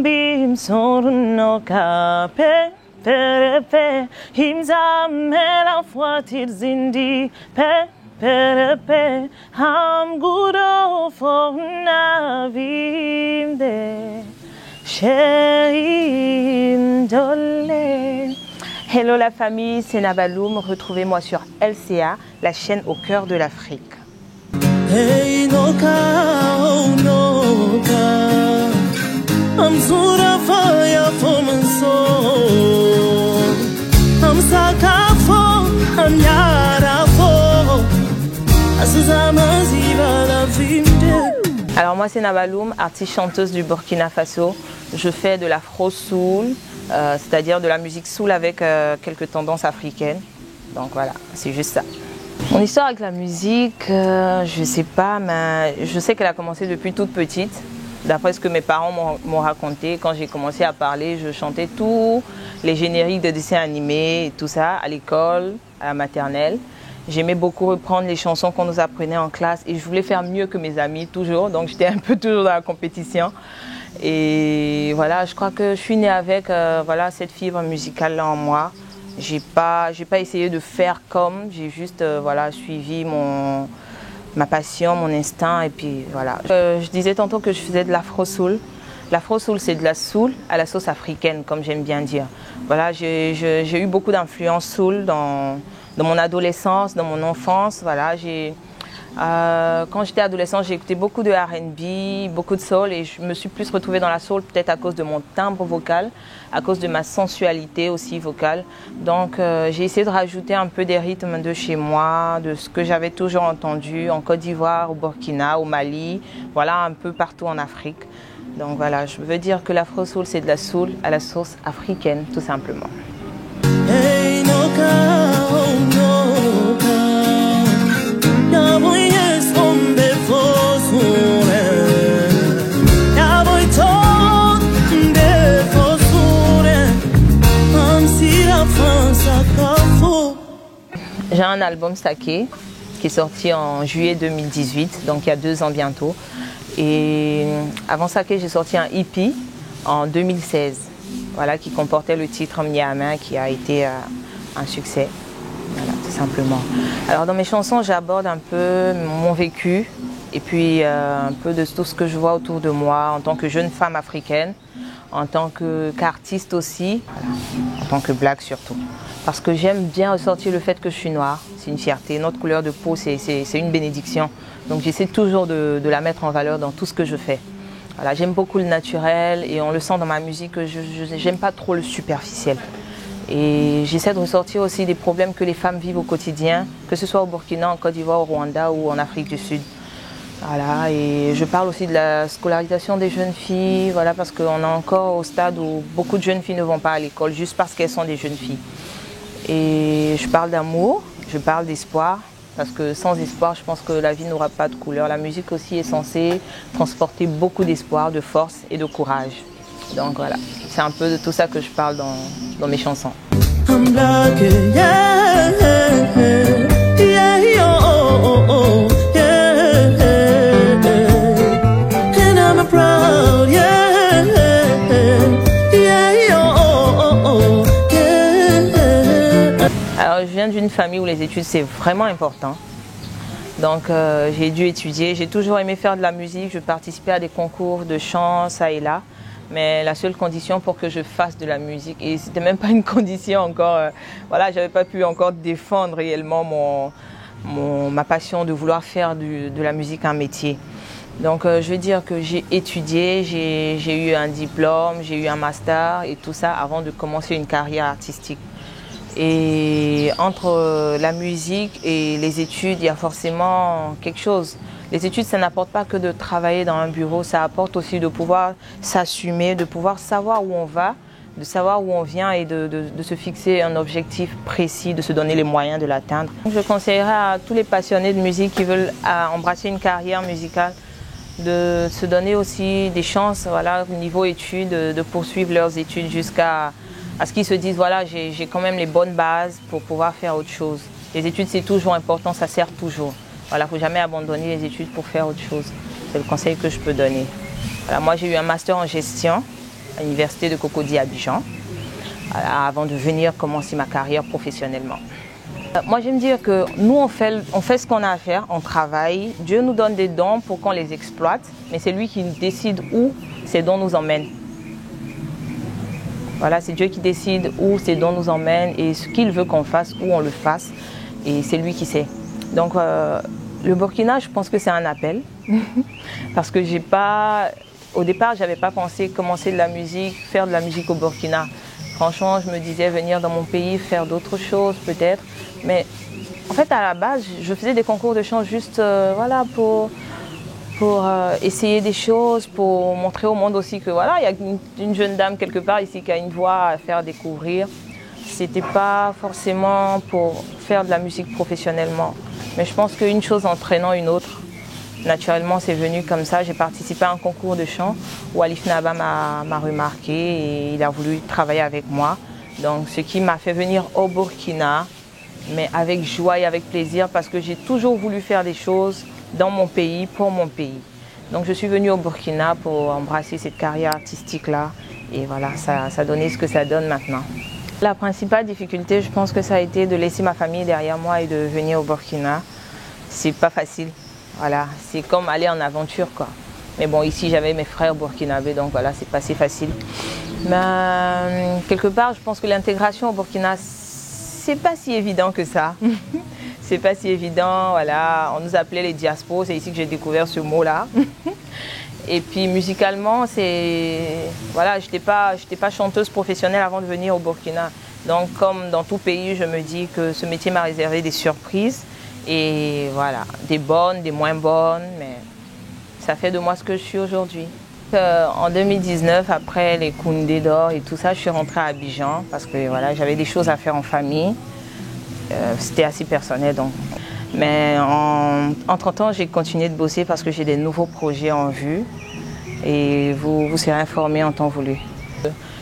Bim sorun no kape perepe himzam la fois zindi pe perepe ham gudo fona vimde sherim dolle. Hello la famille, c'est Nabaloum. Retrouvez-moi sur LCA, la chaîne au cœur de l'Afrique. Hey, I'm Zura fire for my soul. I'm Sakafo, I'm Yarafo. Alors moi c'est Nabaloum, artiste chanteuse du Burkina Faso. Je fais de l'afro soul, c'est-à-dire de la musique soul avec quelques tendances africaines. Donc voilà, c'est juste ça. Mon histoire avec la musique, je sais pas, mais je sais qu'elle a commencé depuis toute petite. D'après ce que mes parents m'ont raconté, quand j'ai commencé à parler, je chantais tous les génériques de dessins animés et tout ça à l'école, à la maternelle. J'aimais beaucoup reprendre les chansons qu'on nous apprenait en classe et je voulais faire mieux que mes amis toujours, donc j'étais un peu toujours dans la compétition. Et voilà, je crois que je suis née avec voilà, cette fibre musicale-là en moi. J'ai pas essayé de faire comme, j'ai juste voilà, suivi ma passion, mon instinct et puis voilà. Je disais tantôt que je faisais de l'afro-soul. L'afro-soul, c'est de la soul à la sauce africaine, comme j'aime bien dire. Voilà, j'ai eu beaucoup d'influence soul dans mon adolescence, dans mon enfance. Voilà, quand j'étais adolescente, j'ai écouté beaucoup de R&B, beaucoup de soul et je me suis plus retrouvée dans la soul peut-être à cause de mon timbre vocal, à cause de ma sensualité aussi vocale. Donc j'ai essayé de rajouter un peu des rythmes de chez moi, de ce que j'avais toujours entendu en Côte d'Ivoire, au Burkina, au Mali, voilà, un peu partout en Afrique. Donc voilà, je veux dire que l'afro-soul, c'est de la soul à la sauce africaine, tout simplement. Hey, j'ai un album Saké qui est sorti en juillet 2018, donc il y a 2 ans bientôt. Et avant Saké, j'ai sorti un EP en 2016, voilà, qui comportait le titre Mniama qui a été un succès, voilà, tout simplement. Alors dans mes chansons, j'aborde un peu mon vécu et puis un peu de tout ce que je vois autour de moi en tant que jeune femme africaine, en tant qu'artiste aussi, voilà, en tant que black surtout. Parce que j'aime bien ressortir le fait que je suis noire, c'est une fierté. Notre couleur de peau, c'est une bénédiction. Donc j'essaie toujours de la mettre en valeur dans tout ce que je fais. Voilà, j'aime beaucoup le naturel et on le sent dans ma musique que je n'aime pas trop le superficiel. Et j'essaie de ressortir aussi des problèmes que les femmes vivent au quotidien, que ce soit au Burkina, en Côte d'Ivoire, au Rwanda ou en Afrique du Sud. Voilà, et je parle aussi de la scolarisation des jeunes filles, voilà, parce qu'on est encore au stade où beaucoup de jeunes filles ne vont pas à l'école juste parce qu'elles sont des jeunes filles. Et je parle d'amour, je parle d'espoir, parce que sans espoir, je pense que la vie n'aura pas de couleur. La musique aussi est censée transporter beaucoup d'espoir, de force et de courage. Donc voilà, c'est un peu de tout ça que je parle dans mes chansons. I'm black, yeah, yeah, yeah, oh, oh, oh, yeah, and I'm proud, yeah, yeah, oh, oh, oh, yeah. Alors je viens d'une famille où les études c'est vraiment important. Donc j'ai dû étudier, j'ai toujours aimé faire de la musique, je participais à des concours de chant, ça et là. Mais la seule condition pour que je fasse de la musique, et c'était même pas une condition encore, voilà, j'avais pas pu encore défendre réellement ma passion de vouloir faire de la musique un métier. Donc je veux dire que j'ai étudié, j'ai eu un diplôme, j'ai eu un master et tout ça avant de commencer une carrière artistique. Et entre la musique et les études, il y a forcément quelque chose. Les études, ça n'apporte pas que de travailler dans un bureau, ça apporte aussi de pouvoir s'assumer, de pouvoir savoir où on va, de savoir où on vient et de se fixer un objectif précis, de se donner les moyens de l'atteindre. Je conseillerais à tous les passionnés de musique qui veulent embrasser une carrière musicale de se donner aussi des chances, voilà, au niveau études, de poursuivre leurs études jusqu'à ce qu'ils se disent, voilà, j'ai quand même les bonnes bases pour pouvoir faire autre chose. Les études, c'est toujours important, ça sert toujours. Voilà, il ne faut jamais abandonner les études pour faire autre chose. C'est le conseil que je peux donner. Voilà, moi, j'ai eu un master en gestion à l'université de Cocody à Abidjan, voilà, avant de venir commencer ma carrière professionnellement. Moi, j'aime dire que nous, on fait ce qu'on a à faire, on travaille. Dieu nous donne des dons pour qu'on les exploite, mais c'est lui qui décide où ces dons nous emmènent. Voilà, c'est Dieu qui décide où ces dons nous emmènent et ce qu'il veut qu'on fasse, où on le fasse, et c'est lui qui sait. Donc, le Burkina, je pense que c'est un appel, parce que au départ, je n'avais pas pensé commencer de la musique, faire de la musique au Burkina. Franchement, je me disais venir dans mon pays, faire d'autres choses peut-être. Mais en fait, à la base, je faisais des concours de chant juste voilà, pour essayer des choses, pour montrer au monde aussi que voilà, il y a une jeune dame quelque part ici qui a une voix à faire découvrir. C'était pas forcément pour faire de la musique professionnellement. Mais je pense qu'une chose entraînant une autre, naturellement c'est venu comme ça. J'ai participé à un concours de chant où Alif Naba m'a remarqué et il a voulu travailler avec moi. Donc ce qui m'a fait venir au Burkina, mais avec joie et avec plaisir parce que j'ai toujours voulu faire des choses dans mon pays, pour mon pays. Donc je suis venue au Burkina pour embrasser cette carrière artistique-là et voilà, ça a donné ce que ça donne maintenant. La principale difficulté, je pense que ça a été de laisser ma famille derrière moi et de venir au Burkina. C'est pas facile, voilà, c'est comme aller en aventure quoi. Mais bon, ici j'avais mes frères burkinabés, donc voilà, c'est pas si facile. Mais quelque part, je pense que l'intégration au Burkina, c'est pas si évident que ça. C'est pas si évident, voilà. On nous appelait les diaspos, c'est ici que j'ai découvert ce mot-là. Et puis musicalement, voilà, j'étais pas chanteuse professionnelle avant de venir au Burkina. Donc comme dans tout pays, je me dis que ce métier m'a réservé des surprises. Et voilà, des bonnes, des moins bonnes, mais ça fait de moi ce que je suis aujourd'hui. En 2019, après les Koundé d'or et tout ça, je suis rentrée à Abidjan parce que voilà, j'avais des choses à faire en famille. C'était assez personnel donc. Mais entre-temps, j'ai continué de bosser parce que j'ai des nouveaux projets en vue et vous serez informés en temps voulu.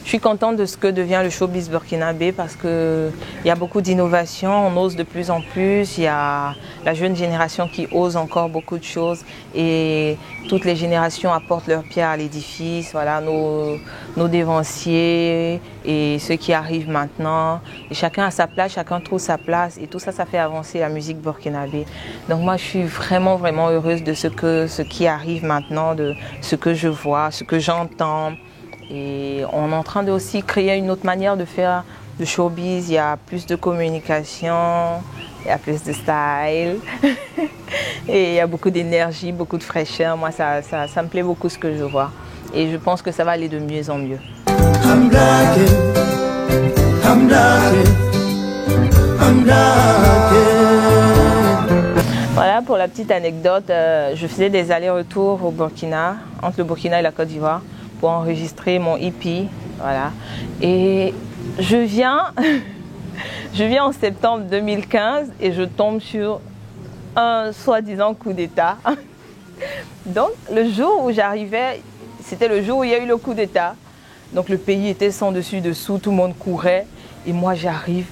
Je suis contente de ce que devient le showbiz burkinabé parce qu'il y a beaucoup d'innovations, on ose de plus en plus, il y a la jeune génération qui ose encore beaucoup de choses et toutes les générations apportent leur pierre à l'édifice, voilà, nos dévanciers et ceux qui arrivent maintenant. Et chacun a sa place, chacun trouve sa place et tout ça, ça fait avancer la musique burkinabé. Donc moi je suis vraiment, vraiment heureuse de ce qui arrive maintenant, de ce que je vois, ce que j'entends. Et on est en train de aussi créer une autre manière de faire le showbiz. Il y a plus de communication, il y a plus de style et il y a beaucoup d'énergie, beaucoup de fraîcheur. Moi, ça me plaît beaucoup ce que je vois. Et je pense que ça va aller de mieux en mieux. Voilà pour la petite anecdote. Je faisais des allers-retours au Burkina, entre le Burkina et la Côte d'Ivoire, pour enregistrer mon EP, voilà. Et je viens en septembre 2015 et je tombe sur un soi-disant coup d'État. Donc le jour où j'arrivais, c'était le jour où il y a eu le coup d'État. Donc le pays était sans dessus dessous, tout le monde courait et moi j'arrive.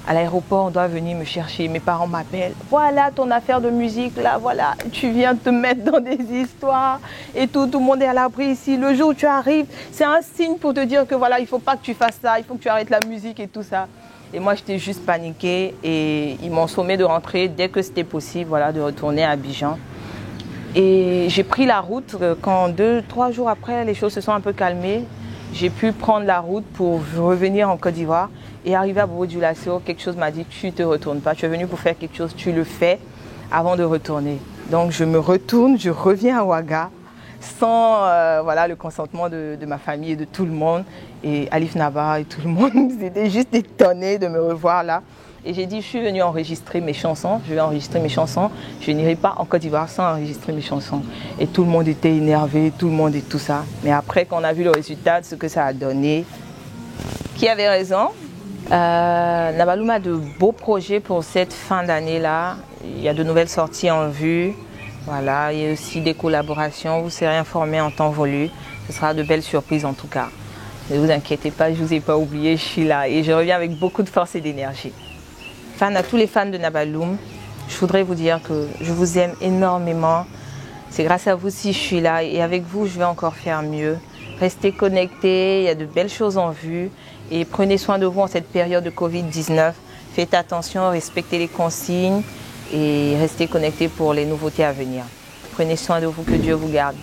À l'aéroport, on doit venir me chercher. Mes parents m'appellent. Voilà ton affaire de musique, là, voilà. Tu viens te mettre dans des histoires et tout le monde est à l'abri ici. Le jour où tu arrives, c'est un signe pour te dire que voilà, il ne faut pas que tu fasses ça, il faut que tu arrêtes la musique et tout ça. Et moi, j'étais juste paniquée et ils m'ont sommé de rentrer dès que c'était possible, voilà, de retourner à Abidjan. Et j'ai pris la route quand 2-3 jours après, les choses se sont un peu calmées. J'ai pu prendre la route pour revenir en Côte d'Ivoire. Et arrivé à Bobo Dioulasso, quelque chose m'a dit, tu ne te retournes pas, tu es venu pour faire quelque chose, tu le fais avant de retourner. Donc je me retourne, je reviens à Ouaga sans voilà, le consentement de ma famille et de tout le monde. Et Alif Naba et tout le monde, ils étaient juste étonnés de me revoir là. Et j'ai dit, je suis venue enregistrer mes chansons, je vais enregistrer mes chansons, je n'irai pas en Côte d'Ivoire sans enregistrer mes chansons. Et tout le monde était énervé, tout le monde et tout ça. Mais après qu'on a vu le résultat de ce que ça a donné, qui avait raison? Nabaloum a de beaux projets pour cette fin d'année-là. Il y a de nouvelles sorties en vue. Voilà, il y a aussi des collaborations. Vous serez informés en temps voulu. Ce sera de belles surprises en tout cas. Ne vous inquiétez pas, je ne vous ai pas oublié, je suis là et je reviens avec beaucoup de force et d'énergie. À tous les fans de Nabaloum, Je voudrais vous dire que je vous aime énormément. C'est grâce à vous si je suis là et avec vous, je vais encore faire mieux. Restez connectés, il y a de belles choses en vue et prenez soin de vous en cette période de Covid-19. Faites attention, respectez les consignes et restez connectés pour les nouveautés à venir. Prenez soin de vous, que Dieu vous garde.